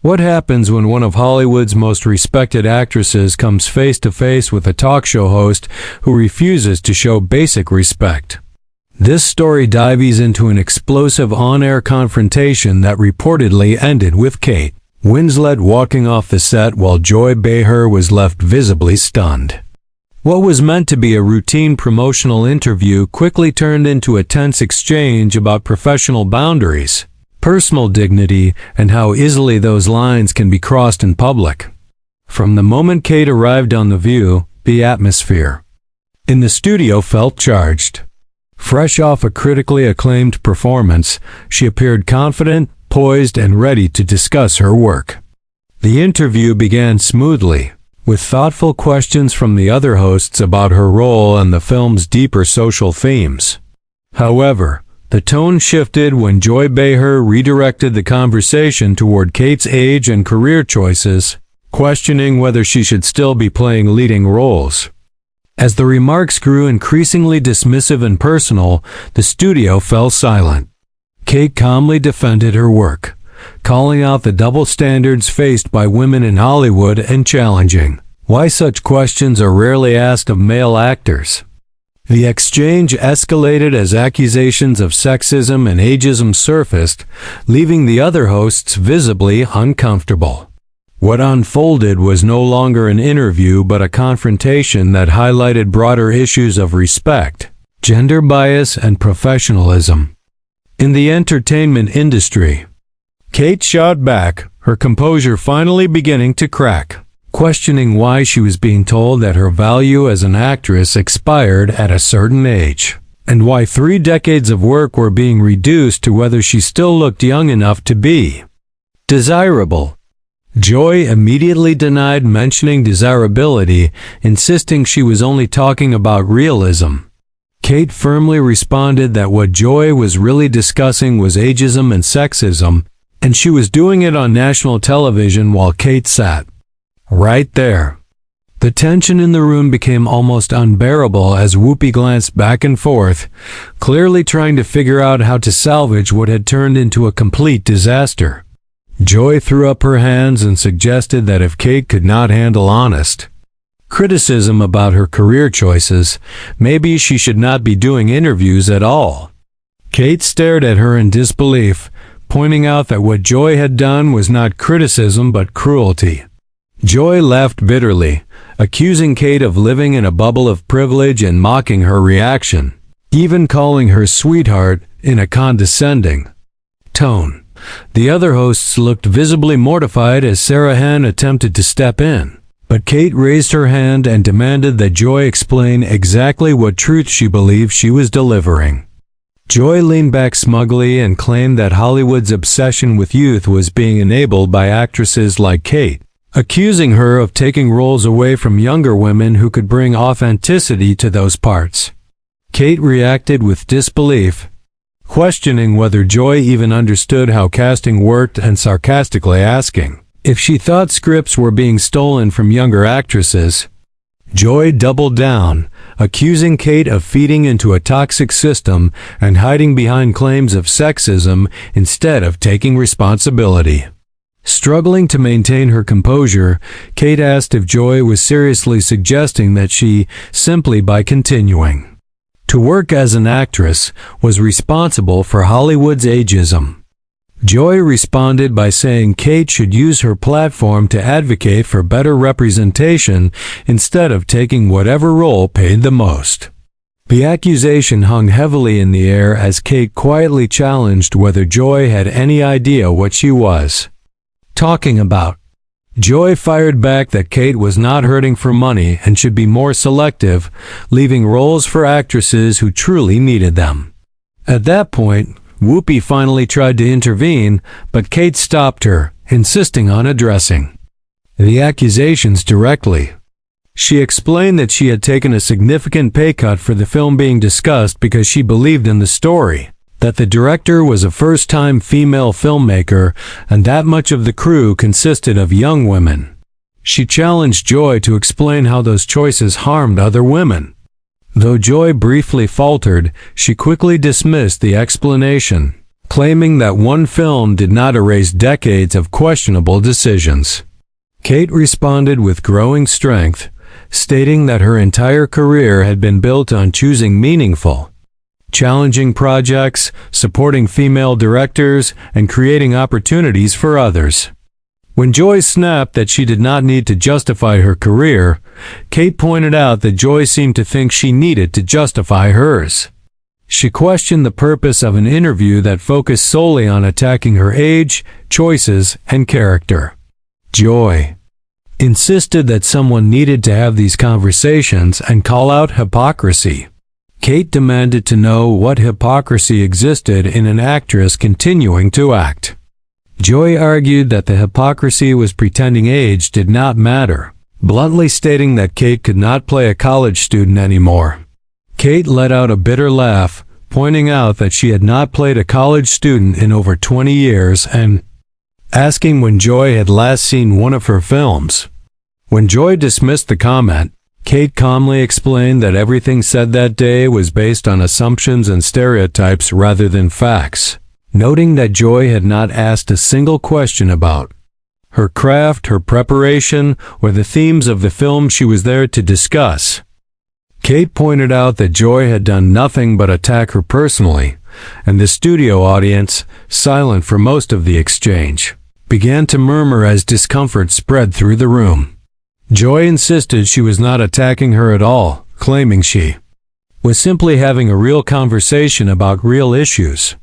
What happens when one of Hollywood's most respected actresses comes face to face with a talk show host who refuses to show basic respect? This story dives into an explosive on-air confrontation that reportedly ended with Kate Winslet walking off the set while Joy Behar was left visibly stunned. What was meant to be a routine promotional interview quickly turned into a tense exchange about professional boundaries, personal dignity, and how easily those lines can be crossed in public. From the moment Kate arrived on The View, the atmosphere in the studio felt charged. Fresh off a critically acclaimed performance, she appeared confident, poised, and ready to discuss her work. The interview began smoothly, with thoughtful questions from the other hosts about her role and the film's deeper social themes. However, the tone shifted when Joy Behar redirected the conversation toward Kate's age and career choices, questioning whether she should still be playing leading roles. As the remarks grew increasingly dismissive and personal, the studio fell silent. Kate calmly defended her work, calling out the double standards faced by women in Hollywood and challenging why such questions are rarely asked of male actors. The exchange escalated as accusations of sexism and ageism surfaced, leaving the other hosts visibly uncomfortable. What unfolded was no longer an interview but a confrontation that highlighted broader issues of respect, gender bias, and professionalism. In the entertainment industry, Kate shot back, her composure finally beginning to crack, questioning why she was being told that her value as an actress expired at a certain age, and why 3 decades of work were being reduced to whether she still looked young enough to be desirable. Joy immediately denied mentioning desirability, insisting she was only talking about realism. Kate firmly responded that what Joy was really discussing was ageism and sexism, and she was doing it on national television while Kate sat right there. The tension in the room became almost unbearable as Whoopi glanced back and forth, clearly trying to figure out how to salvage what had turned into a complete disaster. Joy threw up her hands and suggested that if Kate could not handle honest criticism about her career choices, maybe she should not be doing interviews at all. Kate stared at her in disbelief, pointing out that what Joy had done was not criticism but cruelty. Joy laughed bitterly, accusing Kate of living in a bubble of privilege and mocking her reaction, even calling her sweetheart in a condescending tone. The other hosts looked visibly mortified as Sarah Hahn attempted to step in, but Kate raised her hand and demanded that Joy explain exactly what truth she believed she was delivering. Joy leaned back smugly and claimed that Hollywood's obsession with youth was being enabled by actresses like Kate, accusing her of taking roles away from younger women who could bring authenticity to those parts. Kate reacted with disbelief, questioning whether Joy even understood how casting worked and sarcastically asking if she thought scripts were being stolen from younger actresses. Joy doubled down, accusing Kate of feeding into a toxic system and hiding behind claims of sexism instead of taking responsibility. Struggling to maintain her composure, Kate asked if Joy was seriously suggesting that she, simply by continuing to work as an actress, was responsible for Hollywood's ageism. Joy responded by saying Kate should use her platform to advocate for better representation instead of taking whatever role paid the most. The accusation hung heavily in the air as Kate quietly challenged whether Joy had any idea what she was talking about. Joy fired back that Kate was not hurting for money and should be more selective, leaving roles for actresses who truly needed them. At that point, Whoopi finally tried to intervene, but Kate stopped her, insisting on addressing the accusations directly. She explained that she had taken a significant pay cut for the film being discussed because she believed in the story, that the director was a first-time female filmmaker, and that much of the crew consisted of young women. She challenged Joy to explain how those choices harmed other women. Though Joy briefly faltered, she quickly dismissed the explanation, claiming that one film did not erase decades of questionable decisions. Kate responded with growing strength, stating that her entire career had been built on choosing meaningful, challenging projects, supporting female directors, and creating opportunities for others. When Joy snapped that she did not need to justify her career, Kate pointed out that Joy seemed to think she needed to justify hers. She questioned the purpose of an interview that focused solely on attacking her age, choices, and character. Joy insisted that someone needed to have these conversations and call out hypocrisy. Kate demanded to know what hypocrisy existed in an actress continuing to act. Joy argued that the hypocrisy was pretending age did not matter, bluntly stating that Kate could not play a college student anymore. Kate let out a bitter laugh, pointing out that she had not played a college student in over 20 years and asking when Joy had last seen one of her films. When Joy dismissed the comment, Kate calmly explained that everything said that day was based on assumptions and stereotypes rather than facts, noting that Joy had not asked a single question about her craft, her preparation, or the themes of the film she was there to discuss. Kate pointed out that Joy had done nothing but attack her personally, and the studio audience, silent for most of the exchange, began to murmur as discomfort spread through the room. Joy insisted she was not attacking her at all, claiming she was simply having a real conversation about real issues.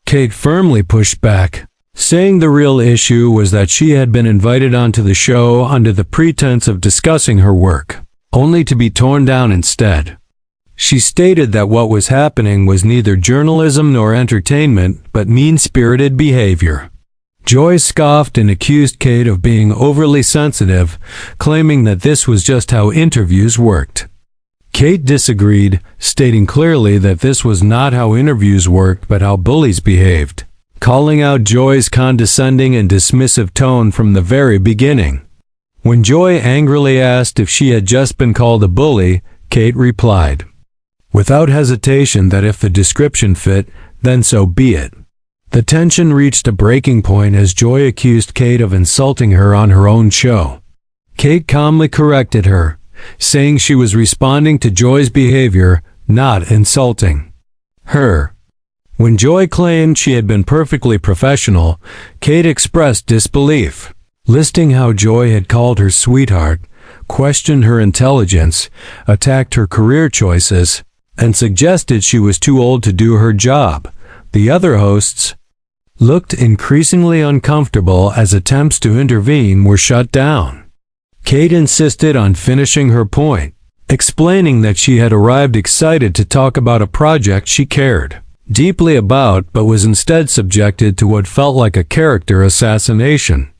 Kate firmly pushed back, saying the real issue was that she had been invited onto the show under the pretense of discussing her work, only to be torn down instead. She stated that what was happening was neither journalism nor entertainment, but mean-spirited behavior. Joy scoffed and accused Kate of being overly sensitive, claiming that this was just how interviews worked. Kate disagreed, stating clearly that this was not how interviews worked but how bullies behaved, calling out Joy's condescending and dismissive tone from the very beginning. When Joy angrily asked if she had just been called a bully, Kate replied, without hesitation, that if the description fit, then so be it. The tension reached a breaking point as Joy accused Kate of insulting her on her own show. Kate calmly corrected her, saying she was responding to Joy's behavior, not insulting her. When Joy claimed she had been perfectly professional, Kate expressed disbelief, listing how Joy had called her sweetheart, questioned her intelligence, attacked her career choices, and suggested she was too old to do her job. The other hosts looked increasingly uncomfortable as attempts to intervene were shut down. Kate insisted on finishing her point, explaining that she had arrived excited to talk about a project she cared deeply about but was instead subjected to what felt like a character assassination.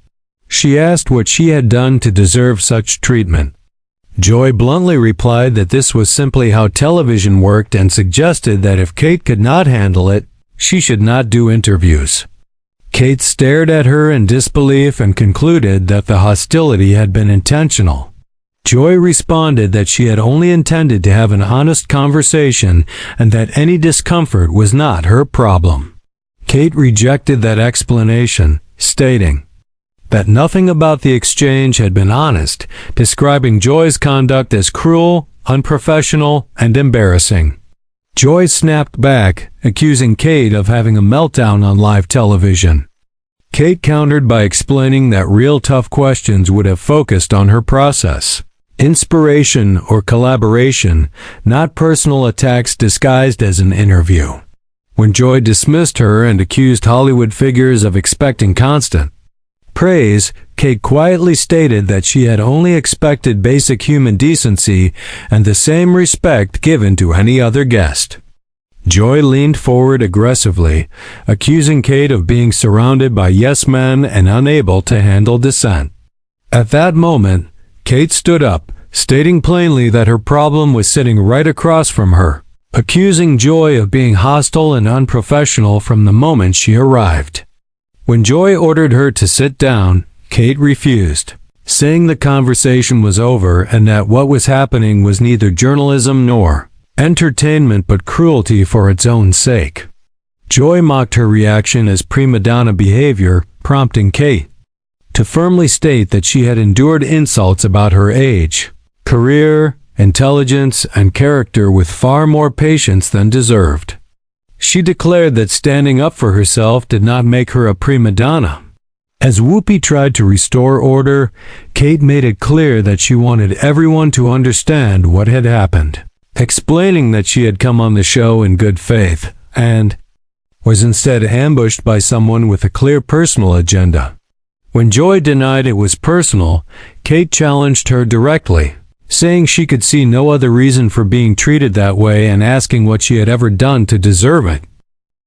She asked what she had done to deserve such treatment. Joy bluntly replied that this was simply how television worked and suggested that if Kate could not handle it, she should not do interviews. Kate stared at her in disbelief and concluded that the hostility had been intentional. Joy responded that she had only intended to have an honest conversation and that any discomfort was not her problem. Kate rejected that explanation, stating that nothing about the exchange had been honest, describing Joy's conduct as cruel, unprofessional, and embarrassing. Joy snapped back, accusing Kate of having a meltdown on live television. Kate countered by explaining that real tough questions would have focused on her process, inspiration, or collaboration, not personal attacks disguised as an interview. When Joy dismissed her and accused Hollywood figures of expecting constant praise, Kate quietly stated that she had only expected basic human decency and the same respect given to any other guest. Joy leaned forward aggressively, accusing Kate of being surrounded by yes men and unable to handle dissent. At that moment, Kate stood up, stating plainly that her problem was sitting right across from her, accusing Joy of being hostile and unprofessional from the moment she arrived. When Joy ordered her to sit down, Kate refused, saying the conversation was over and that what was happening was neither journalism nor entertainment but cruelty for its own sake. Joy mocked her reaction as prima donna behavior, prompting Kate to firmly state that she had endured insults about her age, career, intelligence, and character with far more patience than deserved. She declared that standing up for herself did not make her a prima donna. As Whoopi tried to restore order, Kate made it clear that she wanted everyone to understand what had happened, explaining that she had come on the show in good faith and was instead ambushed by someone with a clear personal agenda. When Joy denied it was personal, Kate challenged her directly, saying she could see no other reason for being treated that way and asking what she had ever done to deserve it.